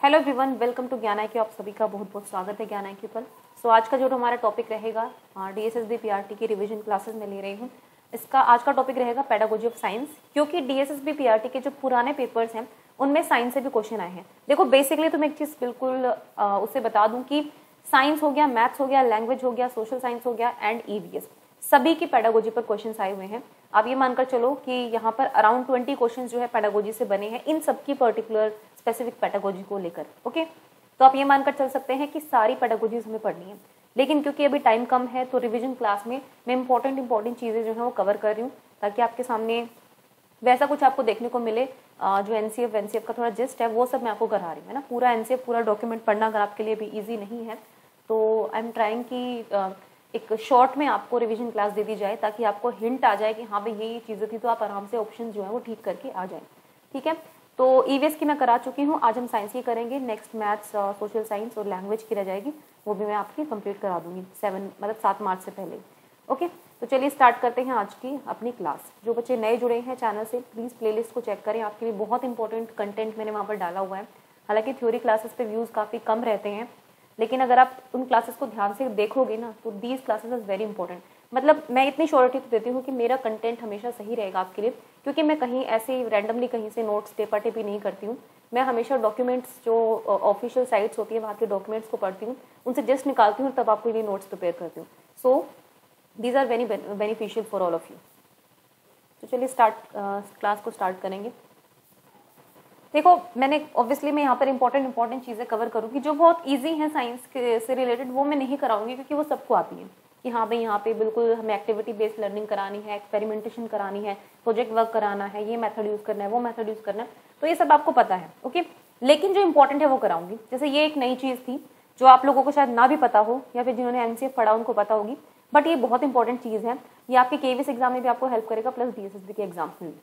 Hello everyone, welcome to ज्ञान IQ। आप सभी का बहुत बहुत स्वागत है ज्ञान IQ पर। सो आज का जो हमारा टॉपिक रहेगा DSSB PRT की रिवीजन क्लासेस में ले रही हूँ। इसका आज का टॉपिक रहेगा पेडागोजी ऑफ साइंस, क्योंकि DSSB PRT के जो पुराने पेपर्स हैं उनमें साइंस से भी क्वेश्चन आए हैं। देखो बेसिकली तो मैं एक चीज़ बिल्कुल उससे बता दूँ कि साइंस हो गया, मैथ्स हो गया, लैंग्वेज हो गया, सोशल साइंस हो गया एंड EVS सभी की पेडागोजी पर क्वेश्चंस आए हुए हैं। आप ये मानकर चलो कि यहाँ पर अराउंड 20 क्वेश्चंस जो है पेडागोजी से बने हैं, इन सबकी पर्टिकुलर स्पेसिफिक पेडागोजी को लेकर। ओके, तो आप ये मानकर चल सकते हैं कि सारी पेडागोजीज हमें पढ़नी है, लेकिन क्योंकि अभी टाइम कम है तो रिविजन क्लास में मैं इंपॉर्टेंट चीज़ें जो है वो कवर कर रही हूँ, ताकि आपके सामने वैसा कुछ आपको देखने को मिले। जो NCF का थोड़ा जिस्ट है वो सब मैं आपको करा रही हूँ, है ना। पूरा NCF पूरा डॉक्यूमेंट पढ़ना अगर आपके लिए भी ईजी नहीं है तो आई एम ट्राइंग कि एक शॉर्ट में आपको रिवीजन क्लास दे दी जाए, ताकि आपको हिंट आ जाए कि हाँ भाई ये चीज़ें थी, तो आप आराम से ऑप्शन जो है वो ठीक करके आ जाए। ठीक है, तो EVS की मैं करा चुकी हूँ, आज हम साइंस की करेंगे। नेक्स्ट मैथ्स, सोशल साइंस और लैंग्वेज की रह जाएगी, वो भी मैं आपकी कंप्लीट करा दूंगी 7 मार्च से पहले। ओके, तो चलिए स्टार्ट करते हैं आज की अपनी क्लास। जो बच्चे नए जुड़े हैं चैनल से, प्लीज़ प्लेलिस्ट को चेक करें, आपके लिए बहुत इंपॉर्टेंट कंटेंट मैंने वहाँ पर डाला हुआ है। हालांकि थ्योरी क्लासेस पे व्यूज़ काफ़ी कम रहते हैं, लेकिन अगर आप उन क्लासेस को ध्यान से देखोगे ना तो these classes is very important. मतलब मैं इतनी श्योरिटी तो देती हूँ कि मेरा कंटेंट हमेशा सही रहेगा आपके लिए, क्योंकि मैं कहीं ऐसे रैंडमली कहीं से नोट्स टेपी नहीं करती हूँ। मैं हमेशा डॉक्यूमेंट्स जो ऑफिशियल साइट्स होती है वहाँ के डॉक्यूमेंट्स को पढ़ती हूँ, उनसे जस्ट निकालती हूँ, तब आपके लिए नोट्स प्रिपेयर करती हूँ। So these are very beneficial for all of you. तो चलिए क्लास को स्टार्ट करेंगे। देखो मैंने ऑब्वियसली मैं यहाँ पर इंपॉर्टेंट चीज़ें कवर करूँगी जो बहुत इजी हैं साइंस से रिलेटेड, वो मैं नहीं कराऊंगी क्योंकि वो सबको आती है कि हाँ भाई यहाँ पे बिल्कुल हमें एक्टिविटी बेस्ड लर्निंग करानी है, एक्सपेरिमेंटेशन करानी है, प्रोजेक्ट वर्क कराना है, ये मेथड यूज़ करना है, वो मेथड यूज़ करना है, तो ये सब आपको पता है। ओके, लेकिन जो इंपॉर्टेंट है वो कराऊंगी। जैसे ये एक नई चीज़ थी जो आप लोगों को शायद ना भी पता हो, या फिर जिन्होंने NCF पढ़ा उनको पता होगी, बट ये बहुत इंपॉर्टेंट चीज़ है। ये आपके KVS एग्जाम में भी आपको हेल्प करेगा, प्लस DSSB के एग्जाम में भी।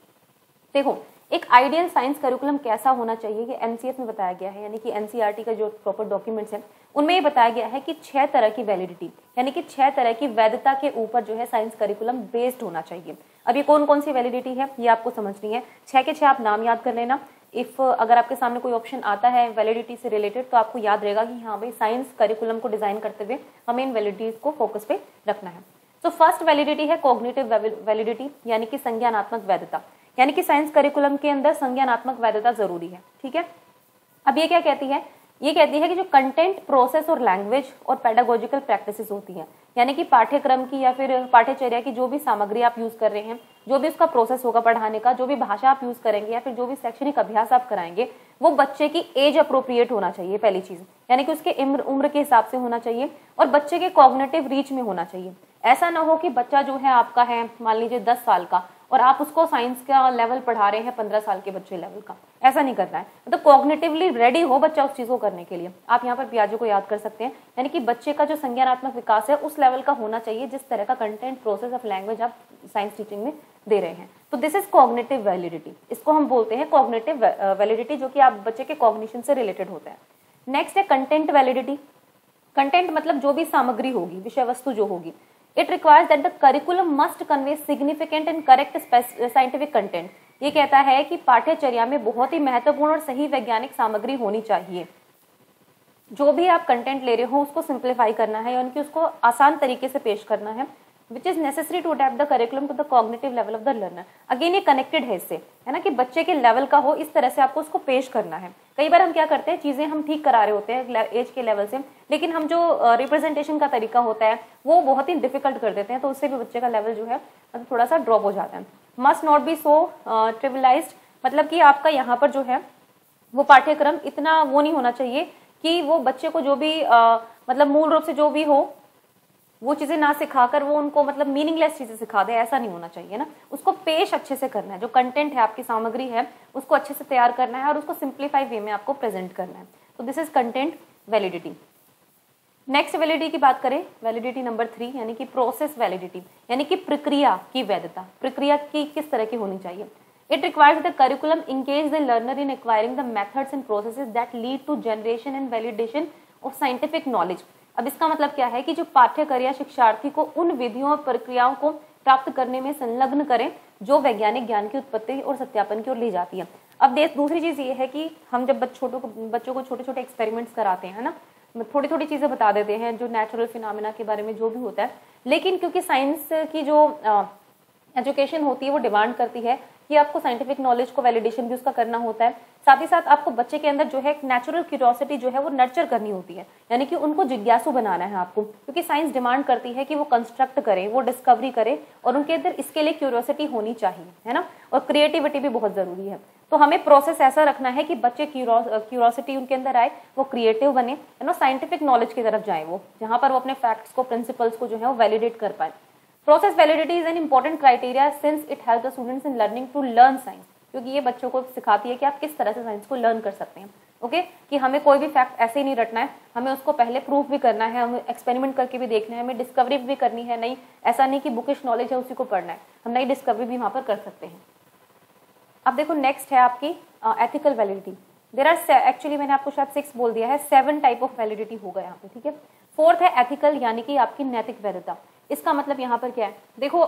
देखो एक आइडियल साइंस करिकुलम कैसा होना चाहिए ये NCF में बताया गया है, यानी कि NCERT का जो प्रॉपर डॉक्यूमेंट्स हैं उनमें ये बताया गया है कि 6 तरह की वैलिडिटी, यानी कि 6 तरह की वैधता के ऊपर जो है साइंस करिकुलम बेस्ड होना चाहिए। अब ये कौन कौन सी वैलिडिटी है ये आपको समझनी है। 6 के 6 आप नाम याद कर लेना। इफ अगर आपके सामने कोई ऑप्शन आता है वैलिडिटी से रिलेटेड तो आपको याद रहेगा कि हाँ भाई साइंस करिकुलम को डिजाइन करते हुए हमें इन वैलिडिटीज को फोकस पे रखना है। तो फर्स्ट वैलिडिटी है कॉग्निटिव वैलिडिटी, यानी कि संज्ञानात्मक वैधता, यानी कि साइंस करिकुलम के अंदर संज्ञानात्मक वैधता जरूरी है। ठीक है, अब ये क्या कहती है, ये कहती है कि जो कंटेंट, प्रोसेस और लैंग्वेज और पेडागोजिकल प्रैक्टिसेस होती हैं, यानी कि पाठ्यक्रम की या फिर पाठ्यचर्या की जो भी सामग्री आप यूज कर रहे हैं, जो भी उसका प्रोसेस होगा पढ़ाने का, जो भी भाषा आप यूज करेंगे या फिर जो भी शैक्षणिक अभ्यास आप कराएंगे, वो बच्चे की एज अप्रोप्रिएट होना चाहिए। पहली चीज, यानी कि उसके उम्र के हिसाब से होना चाहिए और बच्चे के कॉग्निटिव रीच में होना चाहिए। ऐसा ना हो कि बच्चा जो है आपका है मान लीजिए 10 साल का और आप उसको साइंस का लेवल पढ़ा रहे हैं 15 साल के बच्चे लेवल का, ऐसा नहीं करना है। तो कॉग्निटिवली रेडी हो बच्चा उस चीज को करने के लिए। आप यहाँ पर पियाजे को याद कर सकते हैं, यानी कि बच्चे का जो संज्ञानात्मक विकास है उस लेवल का होना चाहिए जिस तरह का कंटेंट, प्रोसेस ऑफ लैंग्वेज आप साइंस टीचिंग में दे रहे हैं। तो दिस इज कॉग्निटिव वैलिडिटी, इसको हम बोलते हैं कॉग्निटिव वैलिडिटी, जो कि आप बच्चे के कॉग्निशन से रिलेटेड होता है। नेक्स्ट है कंटेंट वैलिडिटी। कंटेंट मतलब जो भी सामग्री होगी, विषय वस्तु जो होगी, it requires that the curriculum must convey significant and correct scientific content। ये कहता है कि पाठ्यचर्या में बहुत ही महत्वपूर्ण और सही वैज्ञानिक सामग्री होनी चाहिए। जो भी आप कंटेंट ले रहे हो उसको सिंप्लीफाई करना है, यानी कि उसको आसान तरीके से पेश करना है, which is necessary to adapt the curriculum to the cognitive level of the learner. Again ये कनेक्टेड है इससे, है ना, कि बच्चे के लेवल का हो, इस तरह से आपको उसको पेश करना है। कई बार हम क्या करते हैं, चीजें हम ठीक करा रहे होते हैं एज के लेवल से, लेकिन हम जो रिप्रेजेंटेशन का तरीका होता है वो बहुत ही डिफिकल्ट कर देते हैं, तो उससे भी बच्चे का लेवल जो है मतलब थोड़ा सा ड्रॉप हो जाता है। मस्ट नॉट बी सो ट्रिविलाइज्ड, मतलब कि आपका यहाँ पर जो है वो पाठ्यक्रम इतना वो नहीं होना चाहिए कि वो बच्चे को जो भी मतलब मूल रूप से जो भी हो वो चीजें ना सिखाकर वो उनको मतलब मीनिंगलेस चीजें सिखा दे, ऐसा नहीं होना चाहिए ना। उसको पेश अच्छे से करना है, जो कंटेंट है आपकी सामग्री है उसको अच्छे से तैयार करना है और उसको सिंप्लीफाई वे में आपको प्रेजेंट करना है। तो this is content validity. Next validity की बात करें, वैलिडिटी नंबर 3, यानी कि प्रोसेस वैलिडिटी, यानी कि प्रक्रिया की वैधता। प्रक्रिया की किस तरह की होनी चाहिए। It requires the curriculum engage the learner in acquiring the methods and processes that lead to generation and validation of scientific knowledge. अब इसका मतलब क्या है कि जो पाठ्यक्रम शिक्षार्थी को उन विधियों और प्रक्रियाओं को प्राप्त करने में संलग्न करें जो वैज्ञानिक ज्ञान की उत्पत्ति और सत्यापन की ओर ले जाती है। अब दूसरी चीज़ ये है कि हम जब बच्चों को छोटे छोटे एक्सपेरिमेंट्स कराते हैं ना, थोड़ी थोड़ी चीज़ें बता देते हैं जो नेचुरल फिनोमेना के बारे में जो भी होता है, लेकिन क्योंकि साइंस की जो एजुकेशन होती है वो डिमांड करती है कि आपको साइंटिफिक नॉलेज को वैलिडेशन भी उसका करना होता है, साथ ही साथ आपको बच्चे के अंदर जो है एक नेचुरल क्यूरियोसिटी जो है वो नर्चर करनी होती है, यानी कि उनको जिज्ञासु बनाना है आपको, क्योंकि साइंस डिमांड करती है कि वो कंस्ट्रक्ट करे, वो डिस्कवरी करे, और उनके अंदर इसके लिए क्यूरियोसिटी होनी चाहिए, है ना, और क्रिएटिविटी भी बहुत जरूरी है। तो हमें प्रोसेस ऐसा रखना है कि बच्चे क्यूरियोसिटी उनके अंदर आए, वो क्रिएटिव बने, है ना, साइंटिफिक नॉलेज की तरफ जाए, वो जहां पर वो अपने फैक्ट्स को, प्रिंसिपल्स को जो है वो वैलिडेट कर पाए। Process validity is an important criteria since it helps the students in learning to learn science, क्योंकि ये बच्चों को सिखाती है कि आप किस तरह से साइंस को लर्न कर सकते हैं। ओके, कि हमें कोई भी फैक्ट ऐसे ही नहीं रटना है, हमें उसको पहले प्रूफ भी करना है, हमें एक्सपेरिमेंट करके भी देखना है, हमें डिस्कवरी भी करनी है। नहीं, ऐसा नहीं कि बुकिश नॉलेज है उसी को पढ़ना है, हम नई डिस्कवरी भी वहाँ पर कर सकते हैं। अब देखो नेक्स्ट है आपकी ethical validity. There are actually मैंने आपको शायद 6 बोल दिया है, 7 टाइप ऑफ वैलिडिटी होगा यहाँ पे, ठीक है। 4th है एथिकल, यानी कि आपकी नैतिक वैधता। इसका मतलब यहाँ पर क्या है, देखो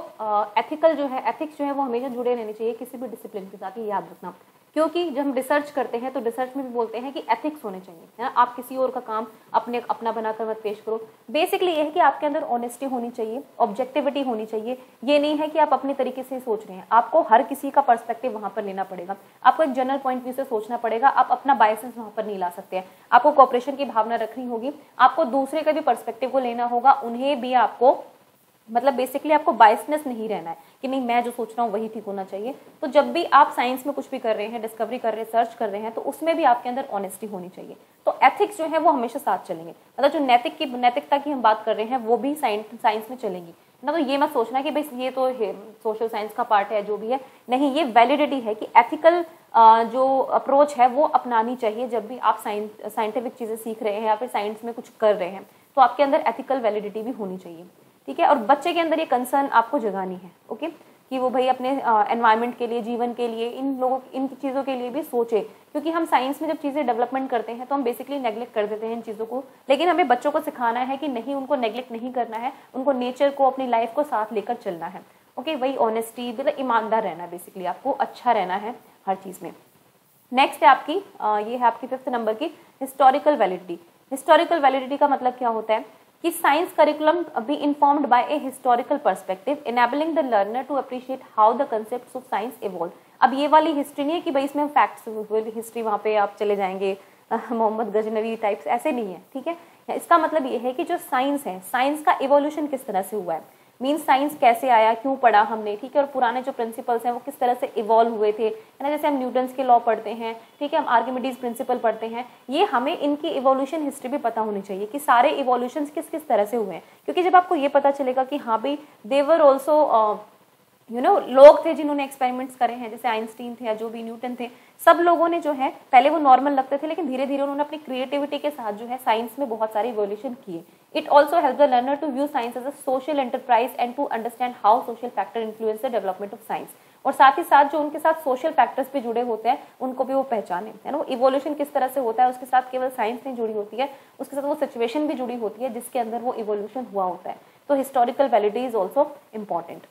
एथिकल जो है, एथिक्स जो है वो हमेशा जुड़े रहने चाहिए किसी भी डिसिप्लिन के साथ, ये याद रखना, क्योंकि जब हम रिसर्च करते हैं तो रिसर्च में भी बोलते हैं कि एथिक्स होने चाहिए, है ना, आप किसी और का काम अपना बनाकर मत पेश करो। बेसिकली ये है कि आपके अंदर ऑनेस्टी होनी चाहिए, ऑब्जेक्टिविटी होनी चाहिए। ये नहीं है कि आप अपने तरीके से सोच रहे हैं, आपको हर किसी का पर्सपेक्टिव वहां पर लेना पड़ेगा, आपको एक जनरल पॉइंट व्यू से सोचना पड़ेगा, आप अपना बायसेस वहां पर नहीं ला सकते हैं। आपको कोऑपरेशन की भावना रखनी होगी, आपको दूसरे का भी पर्सपेक्टिव को लेना होगा, उन्हें भी आपको, मतलब बेसिकली आपको बायसनेस नहीं रहना है कि नहीं मैं जो सोच रहा हूँ वही ठीक होना चाहिए। तो जब भी आप साइंस में कुछ भी कर रहे हैं, डिस्कवरी कर रहे हैं, सर्च कर रहे हैं, तो उसमें भी आपके अंदर ऑनेस्टी होनी चाहिए। तो एथिक्स जो है वो हमेशा साथ चलेंगे, मतलब जो नैतिकता की हम बात कर रहे हैं वो भी साइंस में चलेंगी ना। तो ये मत सोचना कि भाई ये तो सोशल साइंस का पार्ट है, जो भी है, नहीं, ये वैलिडिटी है कि एथिकल जो अप्रोच है वो अपनानी चाहिए। जब भी आप साइंटिफिक चीजें सीख रहे हैं या फिर साइंस में कुछ कर रहे हैं तो आपके अंदर एथिकल वैलिडिटी भी होनी चाहिए, ठीक है। और बच्चे के अंदर ये कंसर्न आपको जगानी है, ओके, कि वो भाई अपने एनवायरनमेंट के लिए, जीवन के लिए, इन चीज़ों के लिए भी सोचे, क्योंकि हम साइंस में जब चीज़ें डेवलपमेंट करते हैं तो हम बेसिकली नेग्लेक्ट कर देते हैं इन चीज़ों को, लेकिन हमें बच्चों को सिखाना है कि नहीं, उनको नेग्लेक्ट नहीं करना है, उनको नेचर को, अपनी लाइफ को साथ लेकर चलना है। ओके, वही ऑनेस्टी, मतलब ईमानदार रहना है, बेसिकली आपको अच्छा रहना है हर चीज़ में। नेक्स्ट है आपकी ये है आपकी 5th नंबर की हिस्टोरिकल वैलिडिटी। हिस्टोरिकल वैलिडिटी का मतलब क्या होता है कि science curriculum be informed by a historical perspective enabling the learner to appreciate how the concepts of science evolve. अब ये वाली हिस्ट्री नहीं है कि भाई इसमें फैक्ट्स हिस्ट्री वहाँ पे आप चले जाएंगे मोहम्मद गजनवी टाइप्स, ऐसे नहीं है, ठीक है। इसका मतलब ये है कि जो साइंस है, साइंस का इवोल्यूशन किस तरह से हुआ है, मीन्स साइंस कैसे आया, क्यों पढ़ा हमने, ठीक है, और पुराने जो प्रिंसिपल्स हैं वो किस तरह से इवॉल्व हुए थे, है ना। जैसे हम न्यूटन्स के लॉ पढ़ते हैं, ठीक है, हम आर्किमिडीज प्रिंसिपल पढ़ते हैं, ये हमें इनकी इवोल्यूशन हिस्ट्री भी पता होनी चाहिए कि सारे इवोल्यूशन किस किस तरह से हुए हैं। क्योंकि जब आपको ये पता चलेगा कि हाँ भाई देवर ऑल्सो लोग थे जिन्होंने एक्सपेरिमेंट्स करे हैं, जैसे आइंस्टीन थे या जो भी न्यूटन थे, सब लोगों ने जो है पहले वो नॉर्मल लगते थे, लेकिन धीरे धीरे उन्होंने अपनी क्रिएटिविटी के साथ जो है साइंस में बहुत सारे इवोल्यूशन किए। It also help the learner to view science as a social enterprise and to understand how social factor influence the development of science. और साथ ही साथ जो उनके साथ सोशल फैक्टर्स भी जुड़े होते हैं उनको भी वो पहचाने, है ना। इवोल्यूशन किस तरह से होता है उसके साथ केवल साइंस नहीं जुड़ी होती है, उसके साथ वो सिचुएशन भी जुड़ी होती है जिसके अंदर वो इवोल्यूशन हुआ होता है। तो historical validity is also important.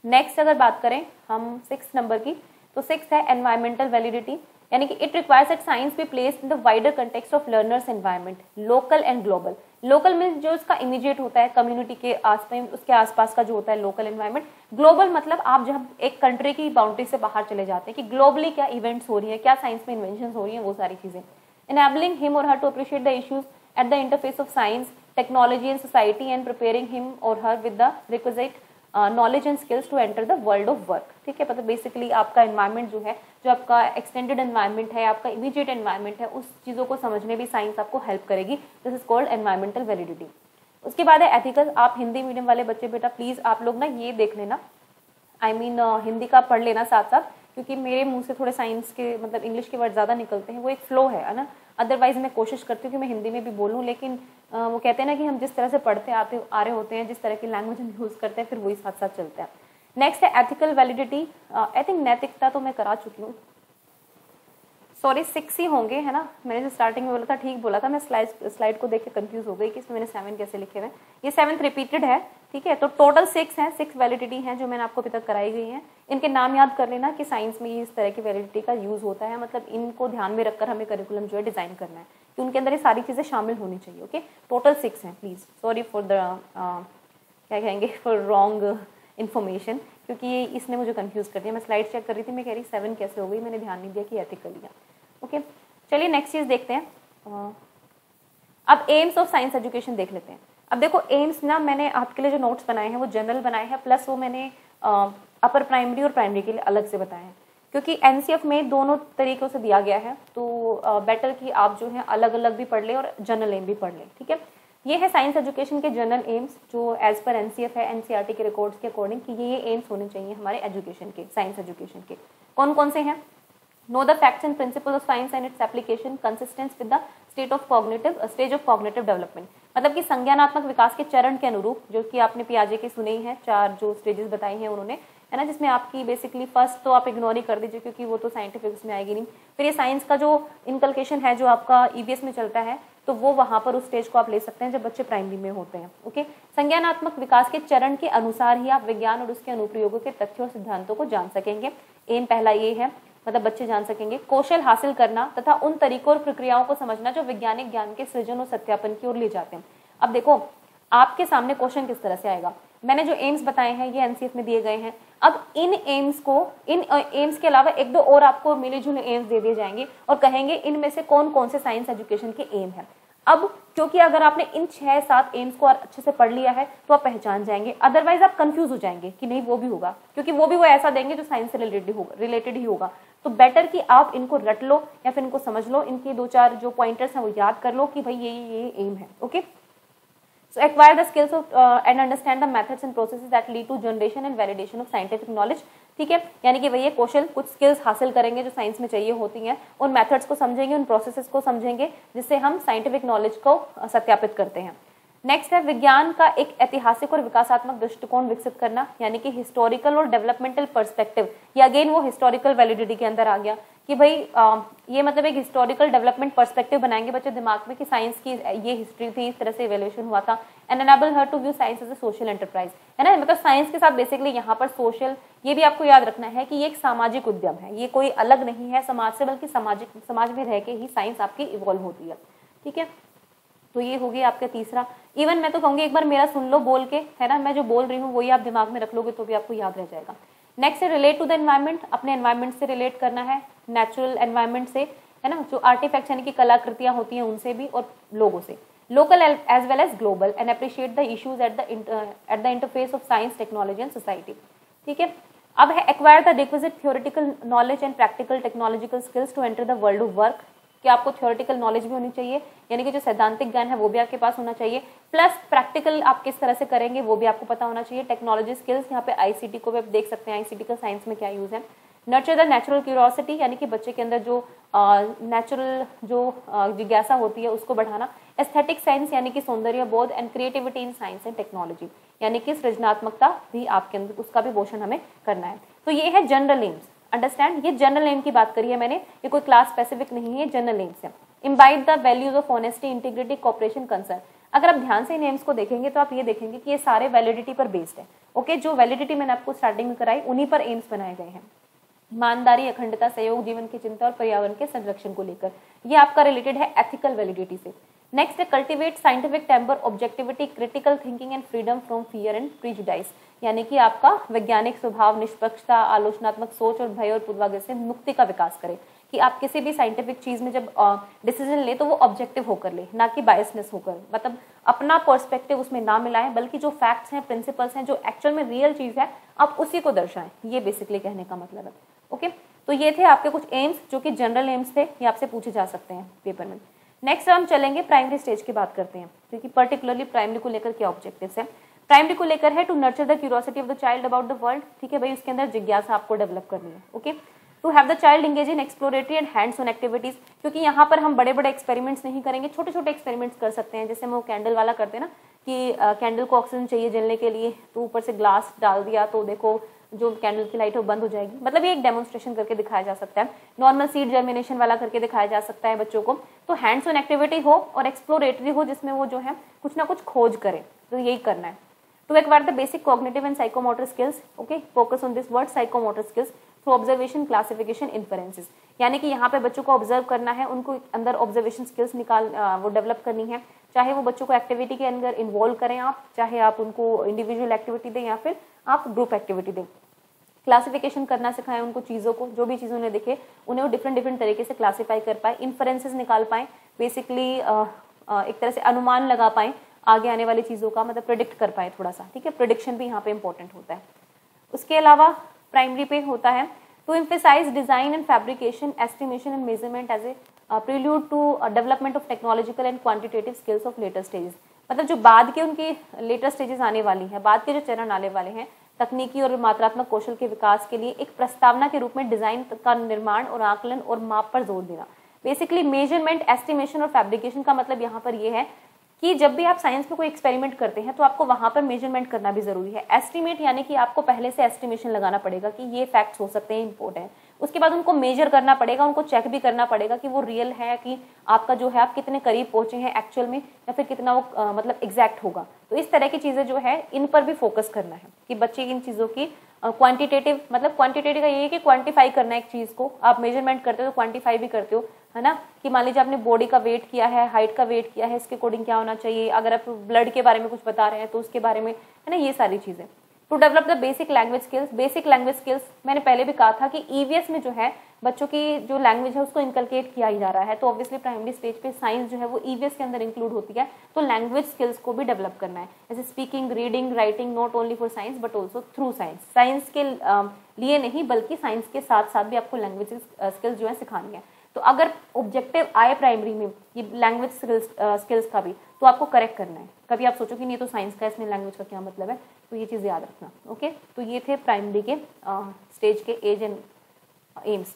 Next अगर बात करें हम 6 नंबर की, तो 6 है एनवायरमेंटल वैलिडिटी, यानी कि it requires that science be placed in the wider context of learners environment, local and global. Local में जो उसका इमीडिएट होता है कम्युनिटी के आसपास, उसके आसपास का जो होता है लोकल एनवायरनमेंट। ग्लोबल मतलब आप जब एक कंट्री की बाउंड्री से बाहर चले जाते हैं कि ग्लोबली क्या इवेंट्स हो रही है, क्या साइंस में इन्वेंशन हो रही है, वो सारी चीजें। एनेबलिंग हिम और her to appreciate the issues at the interface of science, technology and society and preparing him और her with the requisite knowledge and skills to enter the world of work, ठीक है। मतलब basically आपका environment जो है, जो आपका extended environment है, आपका इमीडिएट एनवायरनमेंट है, उस चीज़ों को समझने भी साइंस आपको हेल्प करेगी। This is called environmental validity. उसके बाद है एथिकल। आप हिंदी मीडियम वाले बच्चे बेटा प्लीज आप लोग ना ये देख लेना, हिंदी का पढ़ लेना साथ साथ, क्योंकि मेरे मुंह से थोड़े साइंस के मतलब इंग्लिश के वर्ड ज़्यादा निकलते हैं, वो एक फ्लो है ना। अदरवाइज मैं कोशिश करती हूँ कि मैं हिंदी में भी बोलूँ, लेकिन वो कहते हैं ना कि हम जिस तरह से पढ़ते आ रहे होते हैं, जिस तरह की लैंग्वेज हम यूज़ करते हैं, फिर वही साथ साथ चलते हैं। नेक्स्ट है एथिकल वैलिडिटी। आई थिंक नैतिकता तो मैं करा चुकी हूँ, सॉरी 6 ही होंगे, है ना। मैंने जो स्टार्टिंग में बोला था ठीक बोला था, मैं स्लाइड को देख के कंफ्यूज हो गई कि इसमें मैंने 7 कैसे लिखे हुए हैं। ये 7th रिपीटेड है, ठीक है। तो टोटल 6 हैं, 6 वैलिडिटी हैं जो मैंने आपको अभी तक कराई गई हैं। इनके नाम याद कर लेना कि साइंस में इस तरह की वैलिडिटी का यूज़ होता है, मतलब इनको ध्यान में रखकर हमें करिकुलम जो है डिज़ाइन करना है कि उनके अंदर ये सारी चीज़ें शामिल होनी चाहिए। ओके, टोटल 6 हैं। प्लीज़ सॉरी फॉर द क्या कहेंगे, फॉर रॉन्ग इन्फॉर्मेशन, क्योंकि ये इसने मुझे कंफ्यूज कर दिया। मैं स्लाइड चेक कर रही थी, मैं कह रही 7 कैसे हो गई, मैंने ध्यान नहीं दिया कि एथिकली है। ओके, चलिए नेक्स्ट चीज़ देखते हैं। अब एम्स ऑफ साइंस एजुकेशन देख लेते हैं। अब देखो एम्स ना, मैंने आपके लिए जो नोट्स बनाए हैं वो जनरल बनाए हैं, प्लस वो मैंने अपर प्राइमरी और प्राइमरी के लिए अलग से बताए हैं, क्योंकि एनसीएफ में दोनों तरीक़ों से दिया गया है, तो बेटर कि आप जो है अलग अलग भी पढ़ लें और जनरल एम भी पढ़ लें। ठीक है, ये है साइंस एजुकेशन के जनरल एम्स जो एज पर एनसीएफ है, एनसीईआरटी के रिकॉर्ड्स के अकॉर्डिंग कि ये एम्स होने चाहिए हमारे एजुकेशन के, साइंस एजुकेशन के। कौन कौन से हैं? Know the facts and principle of science and its application consistence with the stage of cognitive development, मतलब कि संज्ञानात्मक विकास के चरण के अनुरूप, जो कि आपने पियाजे के सुने ही हैं, 4 जो स्टेजेस बताई हैं उन्होंने, है ना, जिसमें आपकी बेसिकली फर्स्ट तो आप इग्नोर ही कर दीजिए क्योंकि वो तो साइंटिफिक उसमें आएगी नहीं। फिर ये साइंस का जो इनकलकेशन है जो आपका ईवीएस में चलता है, तो वो वहाँ पर उस स्टेज को आप ले सकते हैं जब बच्चे प्राइमरी में होते हैं। ओके, संज्ञानात्मक विकास के चरण के अनुसार ही आप विज्ञान और उसके अनुप्रयोगों के तथ्यों और सिद्धांतों को जान सकेंगे। एम पहला ये है, मतलब बच्चे जान सकेंगे। कौशल हासिल करना तथा उन तरीकों और प्रक्रियाओं को समझना जो वैज्ञानिक ज्ञान के सृजन और सत्यापन की ओर ले जाते हैं। अब देखो आपके सामने क्वेश्चन किस तरह से आएगा, मैंने जो एम्स बताए हैं ये एनसीएफ में दिए गए हैं। अब इन एम्स के अलावा 1-2 और आपको मिले जुले एम्स दे दिए जाएंगे और कहेंगे इनमें से कौन कौन से साइंस एजुकेशन के एम है। अब क्योंकि अगर आपने इन 6-7 एम्स को अच्छे से पढ़ लिया है तो आप पहचान जाएंगे, अदरवाइज आप कंफ्यूज हो जाएंगे कि नहीं वो भी होगा, क्योंकि वो भी वो ऐसा देंगे जो साइंस से रिलेटेड ही होगा। तो बेटर कि आप इनको रट लो या फिर इनको समझ लो, इनके 2-4 जो पॉइंटर्स हैं वो याद कर लो कि भाई ये एम है। Okay, so acquire the skills of and understand the methods and processes that lead to generation and validation of scientific knowledge। ठीक है, यानी कि वही कौशल, कुछ स्किल्स हासिल करेंगे जो साइंस में चाहिए होती हैं, उन मेथड्स को समझेंगे, उन प्रोसेसेस को समझेंगे जिससे हम साइंटिफिक नॉलेज को सत्यापित करते हैं। नेक्स्ट है विज्ञान का एक ऐतिहासिक और विकासात्मक दृष्टिकोण विकसित करना, यानी कि हिस्टोरिकल और डेवलपमेंटल पर्सपेक्टिव। ये अगेन वो हिस्टोरिकल वैलिडिटी के अंदर आ गया कि भाई ये मतलब एक हिस्टोरिकल डेवलपमेंट पर्सपेक्टिव बनाएंगे बच्चे दिमाग में कि साइंस की ये हिस्ट्री थी, इस तरह से इवैल्यूएशन हुआ था। And enable her to view science as a social enterprise, है ना, मतलब साइंस के साथ बेसिकली यहाँ पर सोशल, ये भी आपको याद रखना है कि ये एक सामाजिक उद्यम है, ये कोई अलग नहीं है समाज से, बल्कि समाज में रह के ही साइंस आपकी इवॉल्व होती है। ठीक है, तो ये होगी आपका तीसरा। इवन मैं तो कहूँगी एक बार मेरा सुन लो बोल के, है ना, मैं जो बोल रही हूँ वही आप दिमाग में रख लोगे तो भी आपको याद रह जाएगा। नेक्स्ट है रिलेट टू द एनवायरनमेंट, अपने एनवायरनमेंट से रिलेट करना है, नेचुरल एनवायरनमेंट से, है ना, जो आर्टिफैक्ट्स यानी कि कलाकृतियाँ होती हैं उनसे भी और लोगों से, local as well as global, and appreciate the issues at the interface of science, technology and society. ठीक है, अब है acquire the requisite theoretical knowledge and practical technological skills to enter the world of work, कि आपको theoretical knowledge भी होनी चाहिए, यानी कि जो सैद्धांतिक ज्ञान है वो भी आपके पास होना चाहिए, प्लस प्रैक्टिकल आप किस तरह से करेंगे वो भी आपको पता होना चाहिए। टेक्नोलॉजी स्किल्स, यहाँ पे आईसीटी को भी आप देख सकते हैं, आईसीटी का साइंस में क्या यूज है। नर्चर द नेचुरल क्यूरियोसिटी, यानी कि बच्चे के अंदर जो नेचुरल जो जिज्ञासा होती है उसको बढ़ाना। एस्थेटिक साइंस, यानी कि सौंदर्य बोध, and creativity in science and technology, यानी कि सृजनात्मकता भी आपके अंदर, उसका भी पोषण हमें करना है। तो ये है जनरल एम्स, अंडरस्टैंड, ये जनरल एम की बात करी है मैंने, ये कोई क्लास स्पेसिफिक नहीं है, जनरल एम्स है। Imbibe the values of honesty, integrity, cooperation, concern. अगर आप ध्यान से इन एम्स को देखेंगे तो आप ये देखेंगे कि ये सारे वैलिडिटी पर बेस्ड है। ओके, जो वैलिडिटी मैंने आपको स्टार्टिंग में कराई उन्हीं पर एम्स बनाए गए हैं। ईमानदारी, अखंडता, सहयोग, जीवन की चिंता और पर्यावरण के संरक्षण को लेकर, ये आपका रिलेटेड है एथिकल वैलिडिटी से। नेक्स्ट है cultivate scientific temper, objectivity, critical thinking and freedom from fear and prejudice, यानी कि आपका वैज्ञानिक स्वभाव, निष्पक्षता, आलोचनात्मक सोच और भय और पूर्वाग्रह से मुक्ति का विकास करें, कि आप किसी भी साइंटिफिक चीज में जब डिसीजन ले तो वो ऑब्जेक्टिव होकर ले, ना कि बायसनेस होकर, मतलब अपना पर्सपेक्टिव उसमें ना मिलाएं, बल्कि जो फैक्ट्स हैं, प्रिंसिपल्स हैं, जो एक्चुअल में रियल चीज है आप उसी को दर्शाएं, ये बेसिकली कहने का मतलब है। ओके, तो ये थे आपके कुछ एम्स जो कि जनरल एम्स थे, ये आपसे पूछे जा सकते हैं पेपर में। नेक्स्ट हम चलेंगे प्राइमरी स्टेज की बात करते हैं, क्योंकि पर्टिकुलरली प्राइमरी को लेकर क्या ऑब्जेक्टिव्स है। प्राइमरी को लेकर है to nurture the curiosity of the child about the world. ठीक है भाई, उसके अंदर जिज्ञासा आपको डेवलप करनी है। Okay, to have the child engage in exploratory and hands on activities, क्योंकि यहाँ पर हम बड़े बड़े एक्सपेरिमेंट्स नहीं करेंगे, छोटे छोटे एक्सपेरिमेंट्स कर सकते हैं। जैसे हम वो कैंडल वाला करते हैं ना, कि कैंडल को ऑक्सीजन चाहिए जलने के लिए, तो ऊपर से ग्लास डाल दिया तो देखो जो कैंडल की लाइट है वो बंद हो जाएगी, मतलब ये एक डेमोन्स्ट्रेशन करके दिखाया जा सकता है। नॉर्मल सीड जर्मिनेशन वाला करके दिखाया जा सकता है बच्चों को। तो हैंड्स ऑन एक्टिविटी हो और एक्सप्लोरेटरी हो, जिसमें वो जो है कुछ ना कुछ खोज करे, तो यही करना है। To acquire the basic cognitive and psychomotor skills, okay, focus on this word psychomotor skills through observation, classification, inferences. यानी कि यहाँ पे बच्चों को ऑब्जर्व करना है, उनको अंदर ऑब्जर्वेशन स्किल्स वो डेवलप करनी है, चाहे वो बच्चों को एक्टिविटी के अंदर इन्वॉल्व करें आप, चाहे आप उनको इंडिविजुअल एक्टिविटी दें या फिर आप ग्रुप एक्टिविटी दें। क्लासिफिकेशन करना सिखाएं उनको, चीज़ों को, जो भी चीज़ उन्हें दिखे उन्हें वो डिफरेंट तरीके से क्लासीफाई कर पाए, इन्फरेंसेस निकाल पाएँ, बेसिकली एक तरह से अनुमान लगा पाएँ आगे आने वाली चीज़ों का, मतलब प्रिडिक्ट कर पाए थोड़ा सा, ठीक है। प्रिडिक्शन भी यहाँ पे इंपॉर्टेंट होता है। उसके अलावा प्राइमरी पे होता है to emphasise design and fabrication, estimation and measurement as a prelude to development of technological and quantitative skills of later stages. मतलब जो बाद के उनकी लेटर स्टेजेस आने वाली हैं, बाद के जो चरण आने वाले हैं, तकनीकी और मात्रात्मक कौशल के विकास के लिए एक प्रस्तावना के रूप में डिजाइन का निर्माण और आकलन और माप पर जोर देना। बेसिकली मेजरमेंट, एस्टिमेशन और फैब्रिकेशन का मतलब यहाँ पर ये है कि जब भी आप साइंस में कोई एक्सपेरिमेंट करते हैं तो आपको वहां पर मेजरमेंट करना भी जरूरी है। एस्टिमेट यानी कि आपको पहले से एस्टिमेशन लगाना पड़ेगा कि ये फैक्ट्स हो सकते हैं, इंपॉर्टेंट है। उसके बाद उनको मेजर करना पड़ेगा, उनको चेक भी करना पड़ेगा कि वो रियल है, कि आपका जो है आप कितने करीब पहुंचे हैं एक्चुअल में, या फिर कितना वो मतलब एग्जैक्ट होगा। तो इस तरह की चीजें जो है इन पर भी फोकस करना है कि बच्चे इन चीजों की क्वांटिटेटिव, मतलब क्वांटिटेटिव का ये है कि क्वांटिफाई करना है एक चीज को। आप मेजरमेंट करते हो तो क्वांटिफाई भी करते हो, है ना, कि मान लीजिए आपने बॉडी का वेट किया है, हाइट का वेट किया है, इसके अकॉर्डिंग क्या होना चाहिए। अगर आप ब्लड के बारे में कुछ बता रहे हैं तो उसके बारे में, है ना, ये सारी चीजें। To develop the basic language skills, basic language skills मैंने पहले भी कहा था कि ईवीएस में जो है बच्चों की जो लैंग्वेज है उसको इनकलकेट किया ही जा रहा है। तो ऑब्वियसली प्राइमरी स्टेज पे साइंस जो है वो ईवीएस के अंदर इंक्लूड होती है, तो लैंग्वेज स्किल्स को भी डेवलप करना है, जैसे speaking, reading, writing, not only for science but also through science. Science के लिए नहीं बल्कि साइंस के साथ साथ भी आपको लैंग्वेज स्किल्स जो है सिखानी है। तो अगर ऑब्जेक्टिव आए प्राइमरी में ये लैंग्वेज स्किल्स का भी, तो आपको करेक्ट करना है। कभी आप सोचो कि नहीं तो साइंस का, इसमें लैंग्वेज का क्या मतलब है, तो ये चीज़ याद रखना, ओके। तो ये थे प्राइमरी के स्टेज के एज एंड एम्स।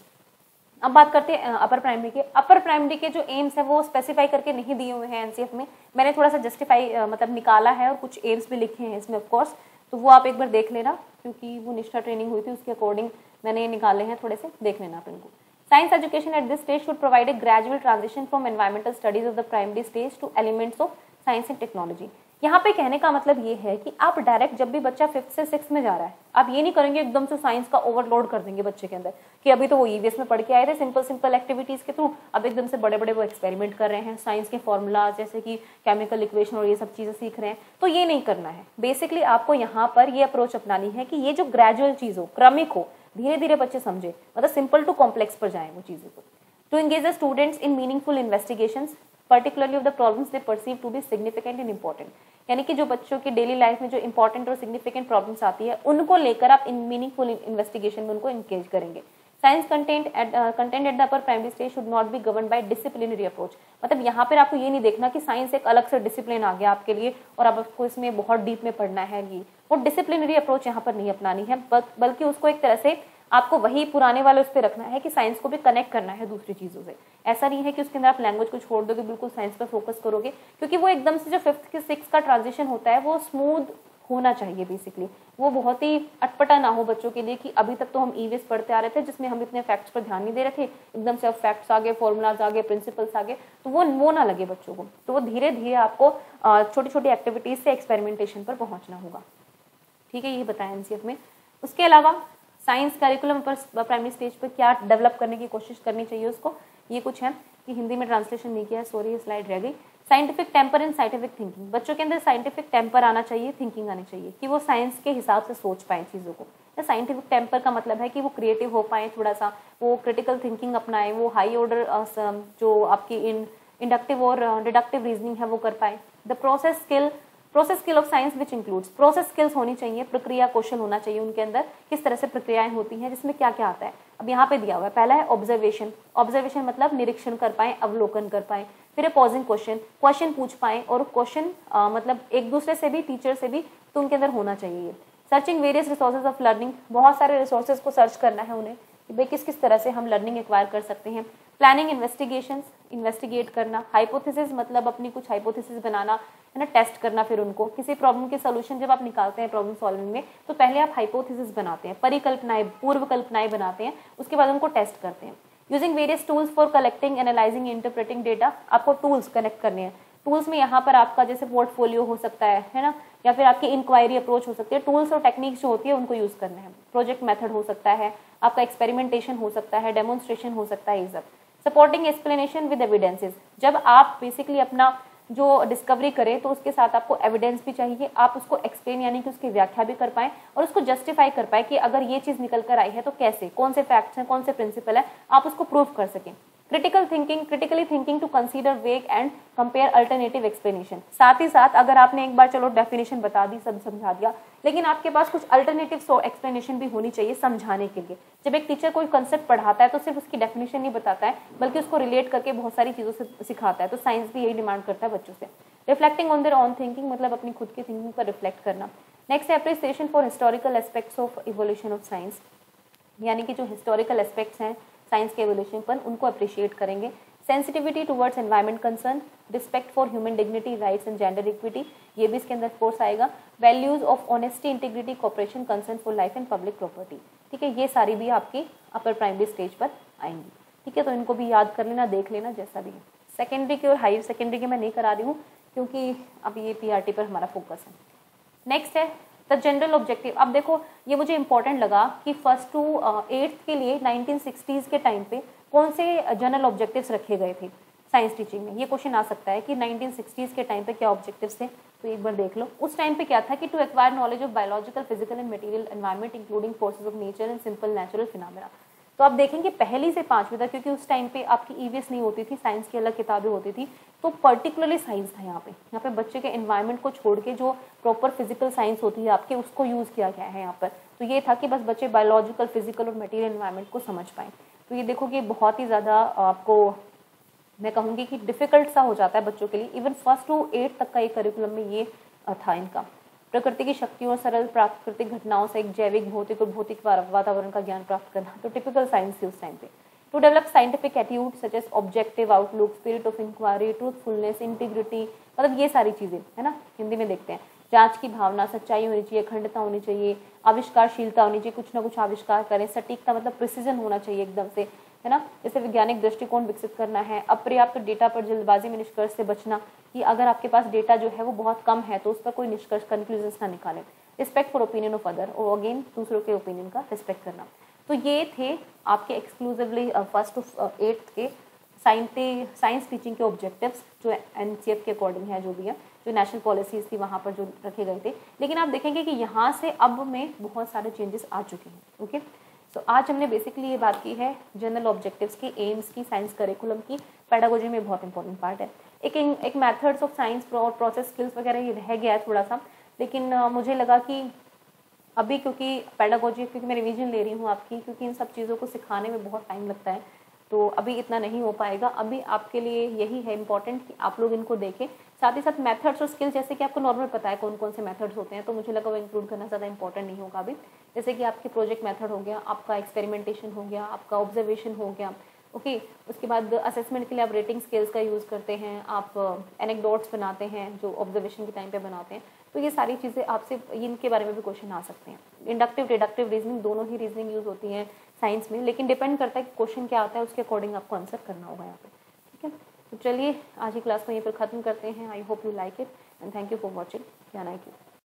अब बात करते हैं अपर प्राइमरी के। अपर प्राइमरी के जो एम्स है वो स्पेसिफाई करके नहीं दिए हुए हैं एनसीएफ में, मैंने थोड़ा सा जस्टिफाई मतलब निकाला है और कुछ एम्स भी लिखे हैं इसमें ऑफकोर्स, तो वो आप एक बार देख लेना, क्योंकि वो निष्ठा ट्रेनिंग हुई थी उसके अकॉर्डिंग मैंने ये निकाले हैं, थोड़े से देख लेना आप इनको। Science education at this stage should provide a gradual transition from environmental studies of the primary stage to elements of science and technology। यहाँ पे कहने का मतलब ये है कि आप डायरेक्ट जब भी बच्चा 5th से 6th में जा रहा है, आप ये नहीं करेंगे एकदम से साइंस का ओवरलोड कर देंगे बच्चे के अंदर कि अभी तो वो ईवीएस में पढ़ के आए थे सिंपल एक्टिविटीज के थ्रू, अब एकदम से बड़े वो एक्सपेरिमेंट कर रहे हैं, साइंस के फॉर्मूला जैसे कि केमिकल इक्वेशन और ये सब चीजें सीख रहे हैं। तो ये नहीं करना है। बेसिकली आपको यहाँ पर ये अप्रोच अपनानी है कि ये जो ग्रेजुअल चीज हो, क्रमिक हो, धीरे धीरे बच्चे समझे, मतलब सिंपल टू कॉम्प्लेक्स पर जाएं वो चीजों को। To engage the students in meaningful investigations particularly of the problems they perceive to be significant and important. यानी कि जो बच्चों की डेली लाइफ में जो इंपॉर्टेंट और सिग्निफिकेंट प्रॉब्लम्स आती है उनको लेकर आप इन मीनिंगफुल इन्वेस्टिगेशन में उनको एंगेज करेंगे। Science content at the upper primary stage should not be govern by disciplinary approach. मतलब यहाँ पर आपको ये नहीं देखना कि साइंस एक अलग से डिसिप्लिन आ गया आपके लिए और अब आपको इसमें बहुत डीप में पढ़ना है, ये वो डिसिप्लिनरी अप्रोच यहाँ पर नहीं अपनानी है, बल्कि उसको एक तरह से आपको वही पुराने वाले उस पर रखना है कि साइंस को भी कनेक्ट करना है दूसरी चीजों से। ऐसा नहीं है कि उसके अंदर आप लैंग्वेज को छोड़ दोगे, बिल्कुल साइंस पर फोकस करोगे, क्योंकि वो एकदम से जो 5th के 6th का ट्रांजिशन होता है वो स्मूथ होना चाहिए। बेसिकली वो बहुत ही अटपटा ना हो बच्चों के लिए कि अभी तक तो हम ईवीएस पढ़ते आ रहे थे जिसमें हम इतने फैक्ट्स पर ध्यान नहीं दे रहे थे, एकदम से अब फैक्ट्स आ गए, फॉर्मूलाज आ गए, प्रिंसिपल्स आ गए, तो वो ना लगे बच्चों को। तो वो धीरे धीरे आपको छोटी छोटी एक्टिविटीज से एक्सपेरिमेंटेशन पर पहुंचना होगा, ठीक है, ये बताया एनसीएफ में। उसके अलावा साइंस करिकुलम पर प्राइमरी स्टेज पर क्या डेवलप करने की कोशिश करनी चाहिए उसको, ये कुछ है कि हिंदी में ट्रांसलेशन नहीं किया है, सॉरी ये स्लाइड रह गई। Scientific temper and scientific thinking, बच्चों के अंदर साइंटिफिक टेम्पर आना चाहिए, थिंकिंग आनी चाहिए कि वो साइंस के हिसाब से सोच पाए चीज़ों को। साइंटिफिक टेम्पर का मतलब है कि वो क्रिएटिव हो पाए, थोड़ा सा वो क्रिटिकल थिंकिंग अपनाएं, वो हाई ऑर्डर जो आपकी इंडक्टिव और डिडक्टिव रीजनिंग है वो कर पाए। The process skill of science which includes, process skills होनी चाहिए, प्रक्रिया कौशल होना चाहिए उनके अंदर, किस तरह से प्रक्रियाएं होती हैं, जिसमें क्या क्या आता है। अब यहाँ पे दिया हुआ है, पहला है ऑब्जर्वेशन मतलब निरीक्षण कर पाए, अवलोकन कर पाए। फिर है पॉजिंग क्वेश्चन पूछ पाए, और क्वेश्चन मतलब एक दूसरे से भी, टीचर से भी, तो उनके अंदर होना चाहिए। Searching various resources of learning, बहुत सारे रिसोर्सेज को सर्च करना है उन्हें कि भाई किस किस तरह से हम लर्निंग एक्वायर कर सकते हैं। प्लानिंग इन्वेस्टिगेशंस, इन्वेस्टिगेट करना। हाइपोथेसिस मतलब अपनी कुछ हाइपोथेसिस बनाना, है ना, टेस्ट करना। फिर उनको किसी प्रॉब्लम के सोल्यूशन जब आप निकालते हैं प्रॉब्लम सॉल्विंग में, तो पहले आप हाइपोथेसिस बनाते हैं, परिकल्पनाएं, पूर्व कल्पनाएं बनाते हैं, उसके बाद उनको टेस्ट करते हैं। Using various tools for collecting, analysing, interpreting data, आपको टूल्स कनेक्ट करने हैं। टूल्स में यहाँ पर आपका जैसे पोर्टफोलियो हो सकता है ना, या फिर आपकी इंक्वायरी अप्रोच हो सकती है। टूल्स और टेक्निक्स जो होती है उनको यूज़ करना है। प्रोजेक्ट मेथड हो सकता है, आपका एक्सपेरिमेंटेशन हो सकता है, डेमोन्स्ट्रेशन हो सकता है, ये सब। सपोर्टिंग एक्सप्लेनेशन विद एविडेंसेस, जब आप बेसिकली अपना जो डिस्कवरी करें तो उसके साथ आपको एविडेंस भी चाहिए, आप उसको एक्सप्लेन यानी कि उसकी व्याख्या भी कर पाएं और उसको जस्टिफाई कर पाए कि अगर ये चीज़ निकल कर आई है तो कैसे, कौन से फैक्ट्स हैं, कौन से प्रिंसिपल है, आप उसको प्रूव कर सकें। क्रिटिकली थिंकिंग टू कंसीडर वेग एंड कंपेयर अल्टरनेटिव एक्सप्लेनेशन। साथ ही साथ अगर आपने एक बार चलो डेफिनेशन बता दी, सब समझा दिया, लेकिन आपके पास कुछ अल्टरनेटिव एक्सप्लेनेशन भी होनी चाहिए समझाने के लिए। जब एक टीचर कोई कंसेप्ट पढ़ाता है तो सिर्फ उसकी डेफिनेशन नहीं बताता है, बल्कि उसको रिलेट करके बहुत सारी चीज़ों से सिखाता है। तो साइंस भी यही डिमांड करता है बच्चों से। Reflecting on their on thinking, मतलब अपनी खुद की थिंकिंग पर रिफ्लेक्ट करना। नेक्स्ट है appreciation for historical aspects of evolution of science, यानी कि जो हिस्टोरिकल एस्पेक्ट्स हैं साइंस के एवोल्यूशन पर, उनको अप्रिशिएट करेंगे। Sensitivity towards environment concern, respect for human dignity, rights and gender equity, ये भी इसके अंदर कोर्स आएगा। Values of honesty, integrity, cooperation, concern for life and public property. ठीक है, ये सारी भी आपकी अपर प्राइमरी स्टेज पर आएंगी। ठीक है, तो इनको भी याद कर लेना, देख लेना जैसा भी है। सेकेंडरी के और हायर सेकेंडरी के मैं नहीं करा रही हूँ क्योंकि अभी ये पीआरटी पर हमारा फोकस है। नेक्स्ट है द जनरल ऑब्जेक्टिव। अब देखो ये मुझे इंपॉर्टेंट लगा कि 1st to 8th के लिए 1960s के टाइम पे कौन से जनरल ऑब्जेक्टिव्स रखे गए थे साइंस टीचिंग में। ये क्वेश्चन आ सकता है कि 1960s के टाइम पे क्या ऑब्जेक्टिव्स थे, तो एक बार देख लो। उस टाइम पे क्या था कि to acquire knowledge of biological, physical and material environment including forces of nature and simple natural phenomena. तो आप देखेंगे पहली से 5वीं तक, क्योंकि उस टाइम पे आपकी ईवीएस नहीं होती थी, साइंस की अलग किताबें होती थी, तो पर्टिकुलरली साइंस था यहाँ पे बच्चे के एनवायरनमेंट को छोड़ के जो प्रॉपर फिजिकल साइंस होती है आपके, उसको यूज़ किया गया है यहाँ पर। तो ये था कि बस बच्चे बायोलॉजिकल, फिजिकल और मटेरियल एनवायरनमेंट को समझ पाएँ। तो ये देखो कि बहुत ही ज़्यादा आपको मैं कहूँगी कि डिफ़िकल्ट सा हो जाता है बच्चों के लिए। इवन 1st to 8th तक का ये करिकुलम में ये था इनका। प्रकृति की शक्तियों और सरल प्राकृतिक घटनाओं से एक जैविक, भौतिक और भौतिक वातावरण का ज्ञान प्राप्त करना, तो टिपिकल साइंस थी उस टाइम पे। To develop scientific attitude such as objective outlook, spirit of inquiry, truthfulness, integrity, मतलब ये सारी चीज़ें है ना, हिंदी में देखते हैं। जांच की भावना, सच्चाई होनी चाहिए, अखंडता होनी चाहिए, आविष्कारशीलता होनी चाहिए, कुछ ना कुछ आविष्कार करें, सटीकता मतलब प्रिसीजन होना चाहिए एकदम से, है ना। जैसे वैज्ञानिक दृष्टिकोण विकसित करना है। अपर्याप्त डेटा पर जल्दबाजी में निष्कर्ष से बचना, कि अगर आपके पास डेटा जो है वो बहुत कम है तो उस पर कोई निष्कर्ष, कंक्लूजन्स ना निकालें। Respect for opinion of other, और अगेन दूसरों के ओपिनियन का रिस्पेक्ट करना। तो ये थे आपके एक्सक्लूसिवली 1st to 8th के साइंस टीचिंग के ऑब्जेक्टिव्स, जो एनसीएफ के अकॉर्डिंग है, जो भी है, जो नेशनल पॉलिसीज थी वहाँ पर जो रखे गए थे। लेकिन आप देखेंगे कि यहाँ से अब में बहुत सारे चेंजेस आ चुके हैं। ओके, तो आज हमने बेसिकली ये बात की है जनरल ऑब्जेक्टिव्स की, एम्स की, साइंस करिकुलम की। पेडागोजी में बहुत इंपॉर्टेंट पार्ट है। एक मेथड्स ऑफ साइंस और प्रोसेस स्किल्स वगैरह ये रह गया है थोड़ा सा, लेकिन मुझे लगा कि अभी क्योंकि पेडागोजी, क्योंकि मैं रिवीजन ले रही हूँ आपकी, क्योंकि इन सब चीज़ों को सिखाने में बहुत टाइम लगता है, तो अभी इतना नहीं हो पाएगा। अभी आपके लिए यही है इम्पॉर्टेंट कि आप लोग इनको देखें। साथ ही साथ मेथड्स और स्किल्स, जैसे कि आपको नॉर्मल पता है कौन कौन से मेथड्स होते हैं, तो मुझे लगा वो इंक्लूड करना ज़्यादा इंपॉर्टेंट नहीं होगा अभी। जैसे कि आपके प्रोजेक्ट मेथड हो गया, आपका एक्सपेरिमेंटेशन हो गया, आपका ऑब्जर्वेशन हो गया। ओके, उसके बाद असेसमेंट के लिए आप रेटिंग स्केल्स का यूज़ करते हैं, आप एनेक्डोट्स बनाते हैं जो ऑब्जर्वेशन के टाइम पे बनाते हैं। तो ये सारी चीज़ें आपसे, इनके बारे में भी क्वेश्चन आ सकते हैं। इंडक्टिव, डिडक्टिव रीजनिंग, दोनों ही रीजनिंग यूज़ होती हैं साइंस में, लेकिन डिपेंड करता है कि क्वेश्चन क्या आता है, उसके अकॉर्डिंग आपको आंसर करना होगा यहाँ पे। ठीक है, तो चलिए आज की क्लास को यहीं पर ख़त्म करते हैं। I hope you like it and thank you for watching. ज्ञान IQ।